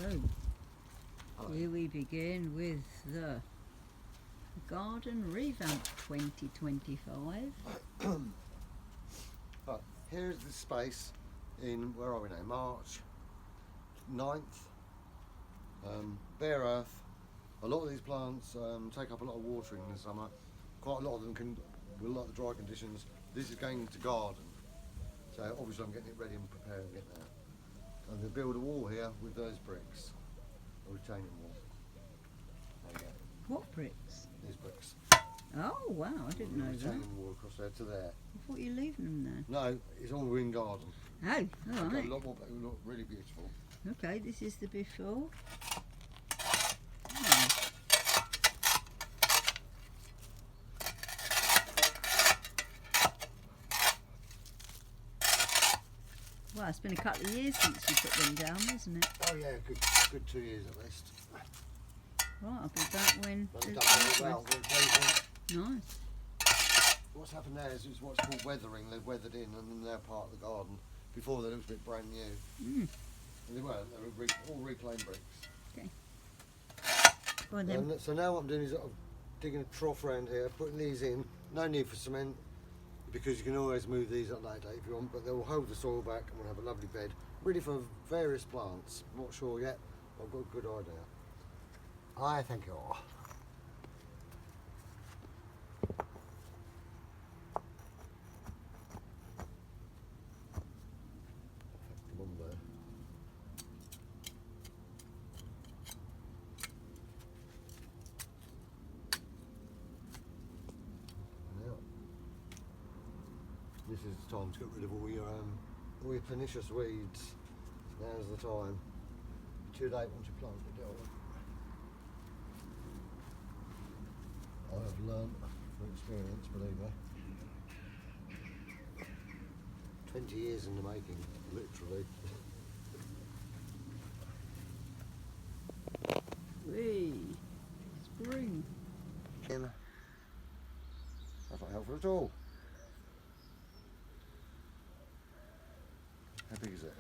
So, here we begin with the Garden Revamp 2025. But here's the space in, where are we now, March 9th. Bare earth. A lot of these plants take up a lot of watering in the summer. Quite a lot of them will like the dry conditions. This is going to garden. So obviously I'm getting it ready and preparing it now. I'm going to build a wall here with those bricks. A retaining wall. There you go. What bricks? These bricks. Oh wow, I didn't know that. Retaining wall across there to there. I thought you were leaving them there. No, it's all in garden. Oh, all right. A lot more, it will look really beautiful. Okay, this is the before. Well, it's been a couple of years since you put them down, isn't it? Oh yeah, good 2 years at least. Right, I'll be back when. But they've done very well. Nice. What's happened there is what's called weathering. They've weathered in and they're part of the garden. Before they looked a bit brand new. Mm. And they weren't, they were all reclaimed bricks. Okay. Go on then. So now what I'm doing is I'm digging a trough around here, putting these in. No need for cement, because you can always move these at a later date if you want, but they will hold the soil back and we'll have a lovely bed, ready for various plants. I'm not sure yet, but I've got a good idea. I thank you all. Come on there. Now, this is the time to get rid of all your pernicious weeds. Now's the time. Too late once you plant it down. I have learned from experience, believe me. 20 years in the making, literally. Whee! Spring. That's not helpful at all. How big is it?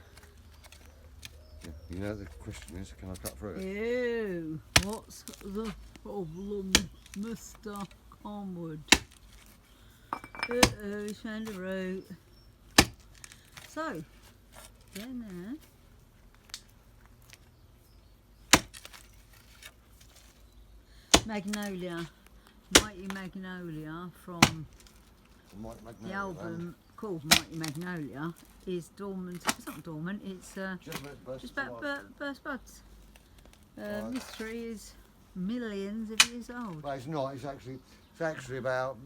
Yeah, you know the question is, can I cut through it? Ew! What's the problem, Mr. Karmwud? Uh-oh, he's found a root. So, down there. Magnolia, Mighty Magnolia from the album called Mighty Magnolia is dormant. It's not dormant, it's just about burst buds. Right. This tree is millions of years old. But it's not, it's actually about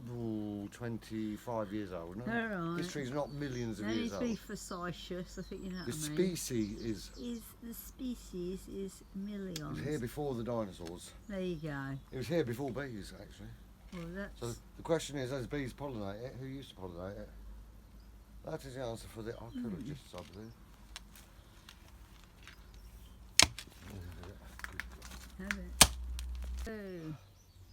25 years old, isn't it? Alright. This tree's not millions of It years needs to be old. facetious, I think you know The what I mean. species is The species is millions. it was here before the dinosaurs. There you go. It was here before bees, actually. Well, that's So the question is, as bees pollinate it, who used to pollinate it? That is the answer for the archaeologists, I believe. have it. Oh,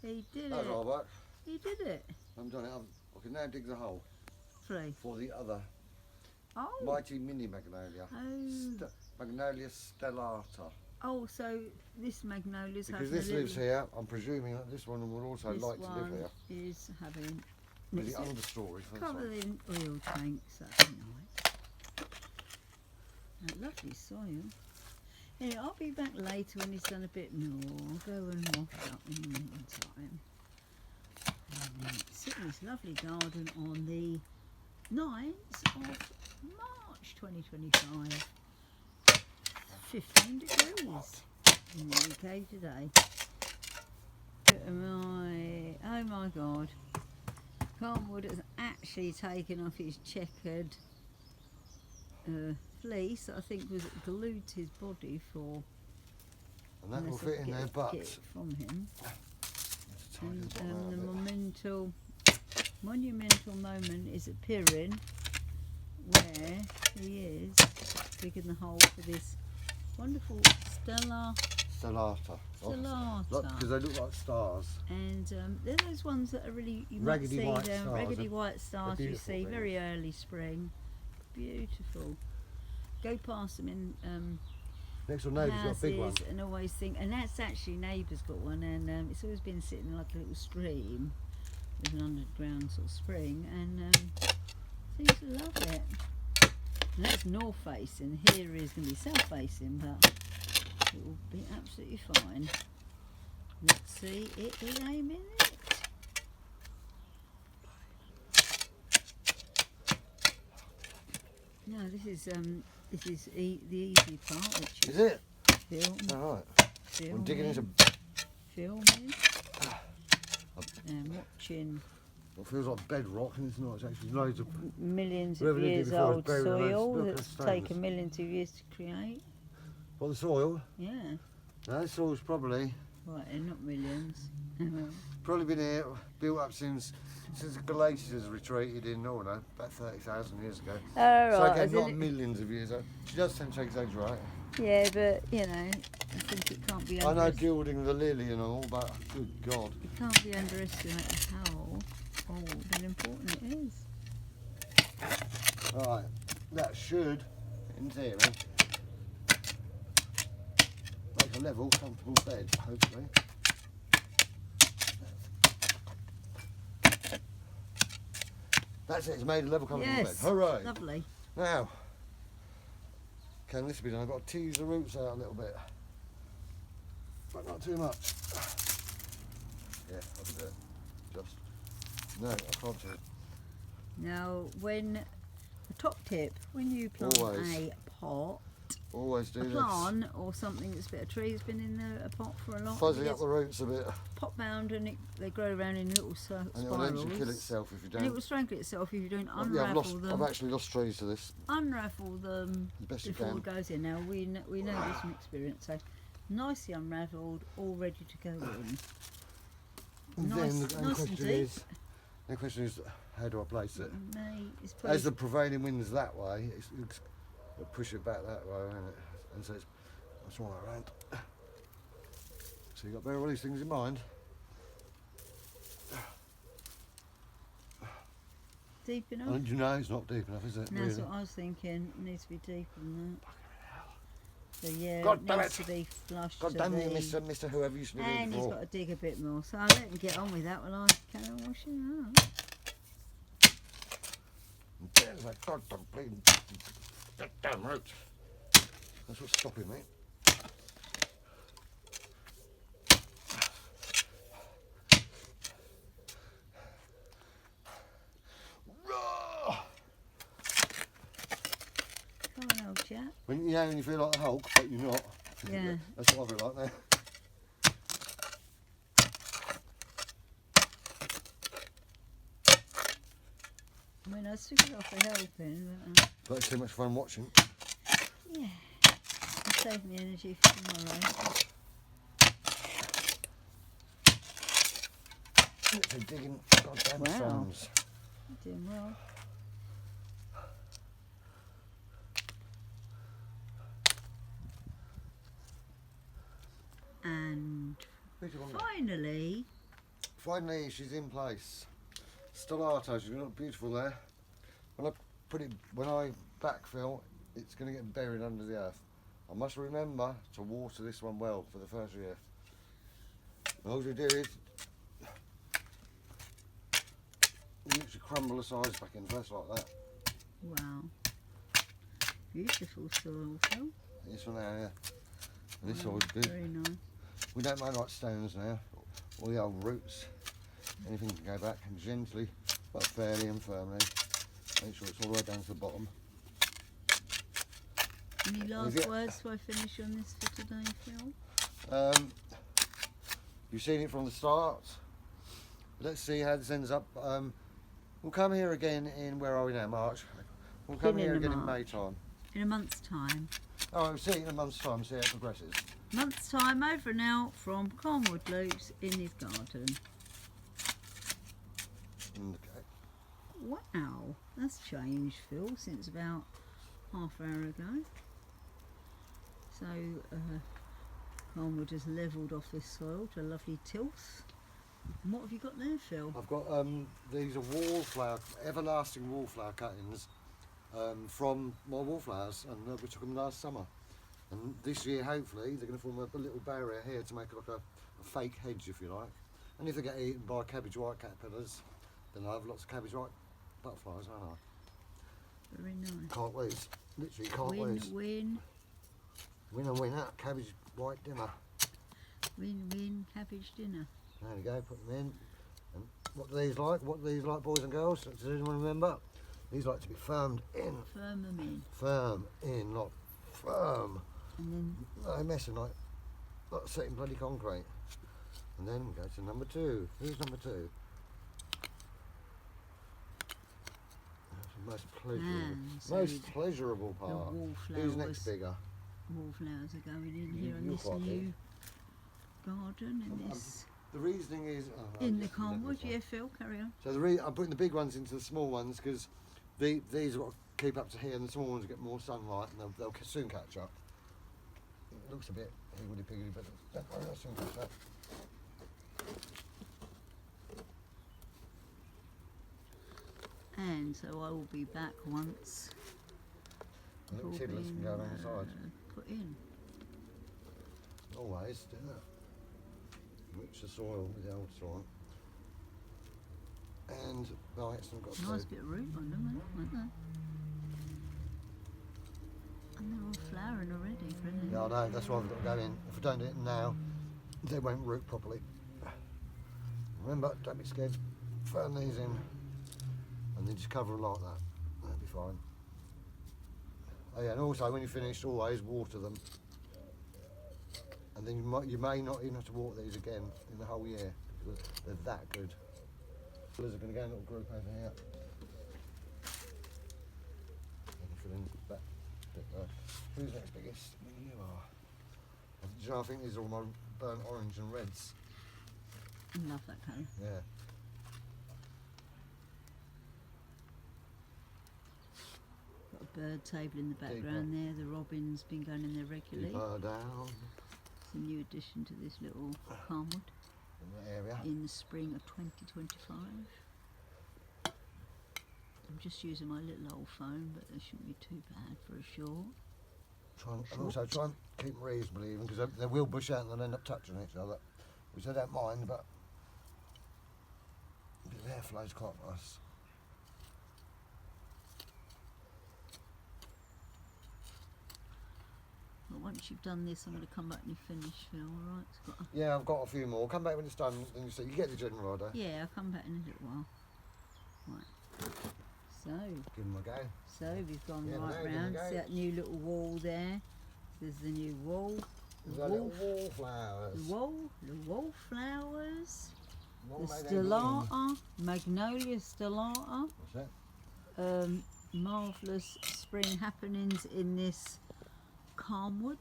he did That's it. all right. He did it. I've done it. I can now dig the hole Three. for the other Oh. mighty mini magnolia. Oh. Magnolia stellata. Oh, so this magnolia's Because having this a little, lives here, I'm presuming that this one will also this like to live one here. is having With it's the understory for this covered one. in oil tanks. That's nice. Lovely soil. Anyway, I'll be back later when it's done a bit more. I'll go and wash up in the meantime. And sit in this lovely garden on the 9th of March 2025. 15 degrees in the UK today. Oh my god. Karmwud has actually taken off his checkered fleece that I think was glued to his body for. And that will unless I fit in get their it butts. from him. Let's tidy And the bottom out the a bit. monumental moment is appearing where he is digging the hole for this wonderful Stellata. stellata. Because they look like stars. And they're those ones that are really, you Raggedy might see white them, stars. raggedy white stars you beautiful see things. very early spring. Beautiful. Go past them in Next door neighbour's got a big one. and always think, and that's actually neighbour's got one, and it's always been sitting like a little stream with an underground sort of spring, and seems to love it. And that's north facing. Here is going to be south facing, but it will be absolutely fine. Let's see it in a minute. No, this is the easy part, which Is it? film, Alright. filming, I'm digging into filming, and watching what feels like bedrock, and it's not. It's actually loads of. millions Whoever of lived here years before was old buried in those soil look, that's that's taken millions of years to create. Well, the soil. Yeah, No, the soil's probably right, and not millions. been here, built up since the glaciers retreated in, oh no, about 30,000 years ago. Oh, So right, again, as not in- millions of years. She does tend to exaggerate. yeah, but you know, I think it can't be. I know gilding the lily and all, but good God. It can't be underestimated how old and important it is. Right, that should, in theory, make a level, comfortable bed, hopefully. That's it, it's made a level, comfortable bed. Yes, Hooray! lovely. Now, can this be done? I've got to tease the roots out a little bit, but not too much. Yeah, I'll do it. Just, no, I can't do it. Now, when the top tip, when you plant Always. a pot, Always do a this. plant or something that's a bit of tree has been in a pot for a long Fuzzing time. up the roots a bit, Pot bound and they grow around in little and it will spirals. eventually kill itself if you And it don't. will strangle itself if you don't Yeah, unravel I've them. actually lost trees to this. Unravel them As best you before can. it goes in. Now we know this from experience. So nicely unravelled, all ready to go in. And Nice, then the nice and question deep. is, how do I place it? It's As the prevailing wind's that way, it's push it back that way, isn't it? And so it's all around. So you've got to bear all these things in mind. deep enough. And you know it's not deep enough, is it? And that's Really? what I was thinking. It needs to be deeper than that. So yeah, God it damn needs it. to be flush God to damn you, the... Mr. Whoever used to be here And he's before. got to dig a bit more. So I'll let him get on with that while I carry on washing up. There's that goddamn bleeding goddamn root. That's what's stopping me. Come on, old chap. When you feel like the Hulk, but you're not. Yeah. That's what I feel like now. I mean, I took it off for helping, but But it's too much fun watching. yeah. I'm saving the energy for tomorrow. They're digging goddamn Wow. stones. You're doing well. And finally, Finally, she's in place. Stellato, she's going to look beautiful there. When I backfill, it's going to get buried under the earth. I must remember to water this one well for the first year. All you do is you literally crumble the sides back in first like that. wow. Beautiful soil, Phil. This one now, yeah. And this Wow, soil's good. very nice. We don't mind like stones now. All the old roots. Anything can go back and gently, but fairly and firmly. Make sure it's all the way down to the bottom. Any last it- words before I finish on this for today, Phil? You've seen it from the start. Let's see how this ends up. We'll come here again in, where are we now, March? We'll come Beginning here of again in May March. time. In a month's time. Oh, we'll see it in a month's time, see how it progresses. Month's time over now from Karmwud Loops in his garden. Okay. Wow, that's changed, Phil, since about half an hour ago. So, Karmwud has levelled off this soil to a lovely tilth. And what have you got there, Phil? I've got these are wallflower, everlasting wallflower cuttings from my wallflowers, and we took them last summer. And this year, hopefully, they're going to form a little barrier here to make like a fake hedge, if you like. And if they get eaten by cabbage white caterpillars, then I'll have lots of cabbage white butterflies, won't I? Very nice. Can't lose. Literally can't Win, lose. win. Win and win out. Cabbage white dinner. Win, win, cabbage dinner. There we go, put them in. And what do these like? What do these like, boys and girls? Does anyone remember? These like to be firmed in. Firm them in. Firm in, not firm. And then No messing, like setting bloody concrete. And then we go to number 2. Who's number 2? That's the most pleasurable, so most pleasurable the part. wallflowers. Who's next bigger? Wallflowers are going in You- here on you're this quite new big. garden in this The reasoning is in the yes, you let me Karmwud. find. Yeah, Phil, carry on. So I'm putting the big ones into the small ones because these have got to keep up to here, and the small ones get more sunlight, and they'll soon catch up. It looks a bit higgledy-piggledy, but don't worry, they'll soon catch up. And so I will be back once The little it's all tiddlers can go been, alongside. put in. Always do that. Mix the soil with the old soil. And right, so I've got Nice to. bit of root on them, aren't they? And they're all flowering already, brilliant. Yeah, I know, that's why I've got to go in. If I don't do it now, they won't root properly. Remember, don't be scared, firm these in, and then just cover them like that. That'll be fine. Oh yeah, and also when you finish, always water them. And then you may not even have to water these again in the whole year, because they're that good. There's going to go in a little group over here. And fill in that bit there. Who's next biggest? You are. Do you know, I think these are all my burnt orange and reds. I love that colour. Yeah. Got a bird table in the background there. The robin's been going in there regularly. Deeper down It's a new addition to this little Karmwud in the area. in the spring of 2025. I'm just using my little old phone, but they shouldn't be too bad for a short. And also try and keep them reasonably even, because they will bush out and they'll end up touching each other, which I don't mind, but a bit of airflow is quite nice. But once you've done this, I'm going to come back and finish, Phil, alright? Yeah, I've got a few more. Come back when it's done, then you see. You get the general idea. Yeah, I'll come back in a little while. Right. So, Give them a go. we've gone Yeah, right now give 'em a round. go. See that new little wall there? There's the new wall. There's The our little wall. wallflowers. The wallflowers. Long The may they bloom. stellata. Magnolia stellata. What's that? Marvellous spring happenings in this Karmwud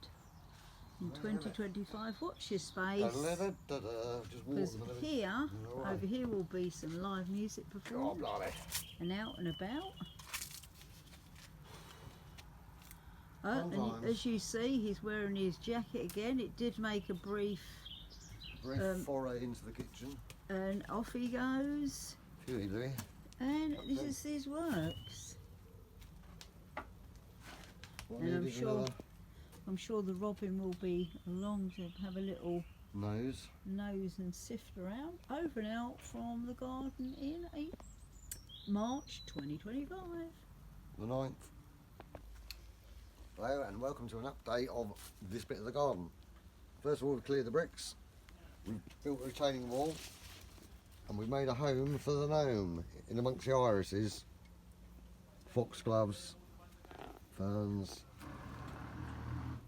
in 2025. Watch your space. Da-da-da-da-da. Just water Because them a little. here, Alright. over here will be some live music God, performed blimey. and out and about. And Sometimes. as you see, he's wearing his jacket again. It did make a brief, Brief foray into the kitchen. and off he goes. Huey Louie. And Okay. this is his works. What And needed another I'm sure the robin will be along to have a little nose. nose and sift around. Over and out from the garden in March 2025. The 9th. Hello and welcome to an update of this bit of the garden. First of all, we've cleared the bricks, we've built a retaining wall, and we've made a home for the gnome in amongst the irises, foxgloves, ferns,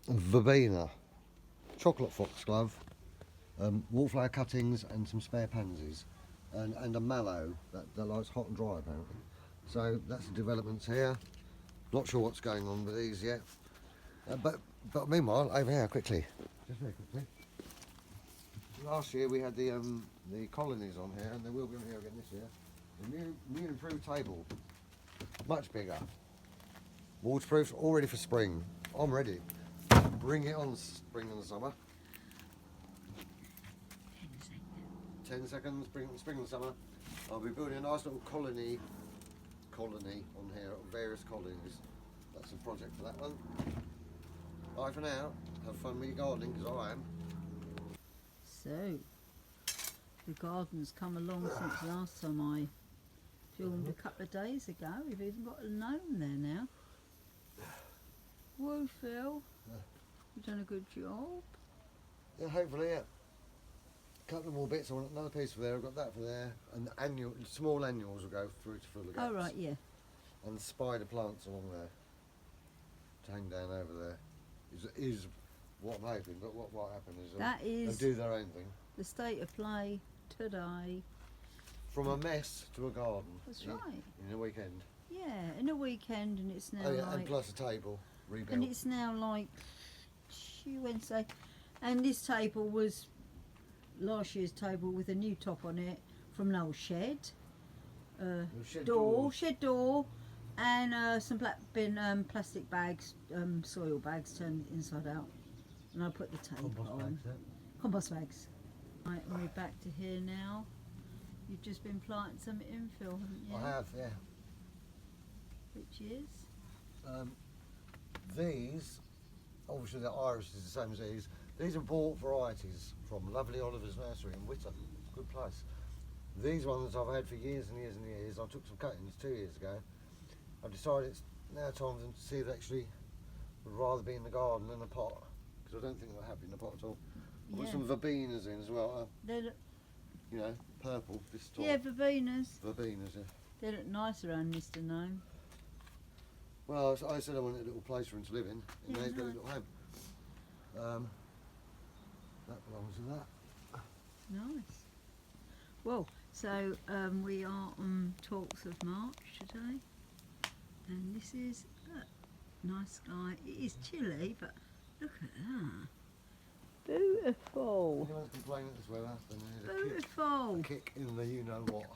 verbena, chocolate foxglove, wallflower cuttings and some spare pansies, and a mallow that likes hot and dry apparently. So that's the developments here. Not sure what's going on with these yet. But meanwhile, over here quickly. Just very quickly. Last year we had the colonies on here, and they will be on here again this year. The new improved table, much bigger. Waterproof, all ready for spring. I'm ready. Bring it on, spring and summer. 10 seconds, spring and summer. I'll be building a nice little colony on here, various colonies. That's a project for that one. Bye for now. Have fun with your gardening, because I am. So, the garden's come along since last time I filmed a couple of days ago. We've even got a gnome there now. Whoa, Phil. You've done a good job. Yeah, hopefully, yeah. A couple of more bits. I want another piece for there. I've got that for there. And small annuals will go through to fill the gaps. Oh, right, yeah. And spider plants along there. To hang down over there. Is what I'm hoping. But what might happen is they'll do their own thing. The state of play today. From a mess to a garden. That's right. In a weekend. Yeah, in a weekend, and it's now and plus a table rebuilt. And it's now like Wednesday, and this table was last year's table with a new top on it from an old shed. Shed door, and some black bin plastic bags, soil bags turned inside out, and I put the tape on. Compost bags. Right, and we're back to here now. You've just been planting some infill, haven't you? I have, yeah. Which is? These, obviously the iris is the same as these. These are bought varieties from Lovely Oliver's Nursery in Witter. It's a good place. These ones I've had for years and years and years. I took some cuttings 2 years ago. I decided it's now time for them to see if they actually would rather be in the garden than a pot, because I don't think they're happy in the pot at all. I put some verbenas in as well. They look, you know, purple, this tall. yeah, verbenas. Verbenas, yeah. They look nice around Mr. Gnome. Well, I said I wanted a little place for him to live in, and now he's got a little home. That belongs to that. Nice. Well, so we are on talks of March today, and this is a nice sky. It is chilly, but look at that. Beautiful. Anyone's complaining this weather, then there's Beautiful. a kick in the you know what.